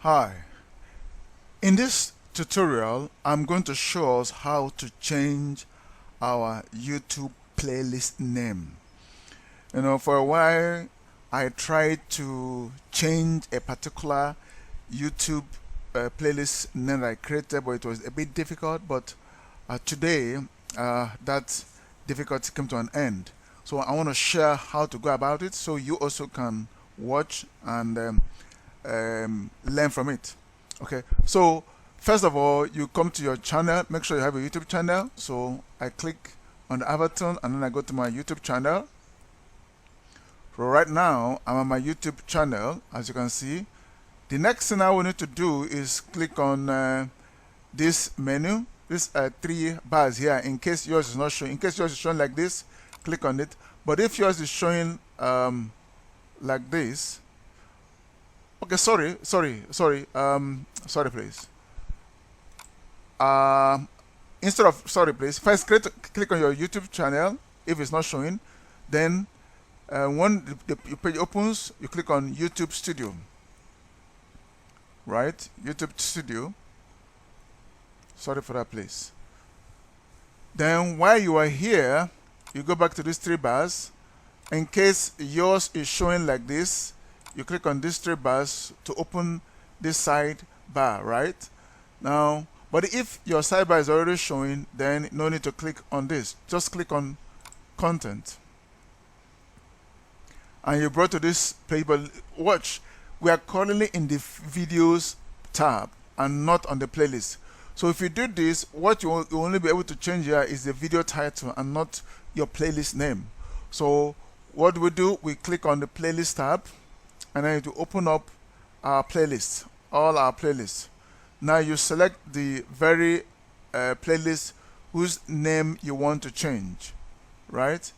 Hi, in this tutorial I'm going to show us how to change our YouTube playlist name. For a while I tried to change a particular YouTube playlist name that I created, but it was a bit difficult. But today that difficulty came to an end. So I want to share how to go about it so you also can watch and learn from it. Okay, so first of all, you come to your channel, make sure you have a YouTube channel. So I click on the avatar and then I go to my YouTube channel. So right now I'm on my YouTube channel, as you can see. The next thing I will need to do is click on this menu, this three bars here. In case yours is not showing, in case yours is showing like this, click on it. But if yours is showing like this, okay, sorry, please. Instead of sorry, please, first click on your YouTube channel. If it's not showing, then when the page opens, you click on YouTube Studio. Right, YouTube Studio. Sorry for that, please. Then while you are here, you go back to these three bars. In case yours is showing like this, you click on these three bars to open this side bar, right? Now, but if your sidebar is already showing, then no need to click on this. Just click on content. And you're brought to this page, but watch, we are currently in the videos tab and not on the playlist. So if you do this, what you'll only be able to change here is the video title and not your playlist name. So what we do, we click on the playlist tab, and then to open up our playlist, all our playlists. Now you select the very playlist whose name you want to change, right?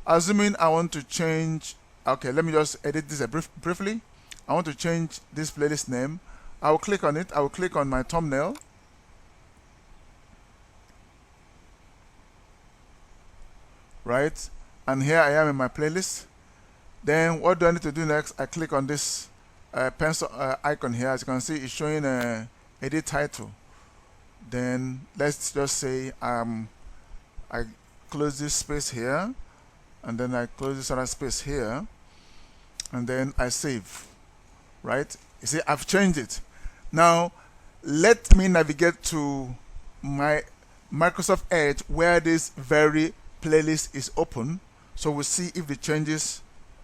Assuming I want to change, okay, let me just edit this briefly. I want to change this playlist name. I will click on it. I will click on my thumbnail. Right? And here I am in my playlist. Then what do I need to do next? I click on this pencil icon here. As you can see, it's showing edit title. Then let's just say I close this space here, and then I close this other space here, and then I save. Right? You see, I've changed it. Now let me navigate to my Microsoft Edge where this very playlist is open, so we'll see if the changes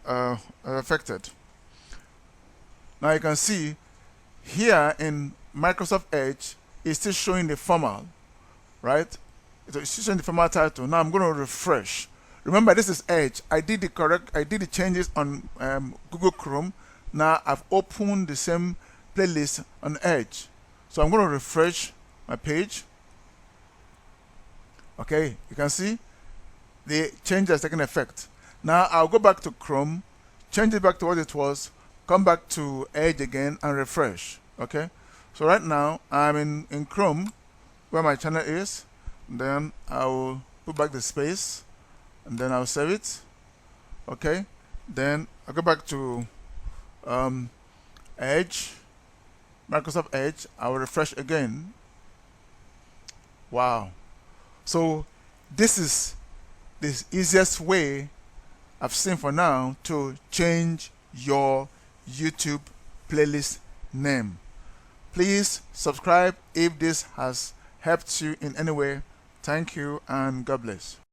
are affected. Now you can see here in Microsoft Edge it's still showing the formal, right? It's still showing the formal title. Now I'm going to refresh. Remember, this is Edge. I did the changes on Google Chrome. Now I've opened the same playlist on Edge, so I'm going to refresh my page. Okay, you can see the change has taken effect. Now I'll go back to Chrome, change it back to what it was, come back to Edge again and refresh. Okay, so right now I'm in Chrome where my channel is. Then I will put back the space and then I'll save it. Okay, then I'll go back to Edge, Microsoft Edge. I will refresh again. Wow, so this is the easiest way I've seen for now to change your YouTube playlist name. Please subscribe if this has helped you in any way. Thank you and God bless.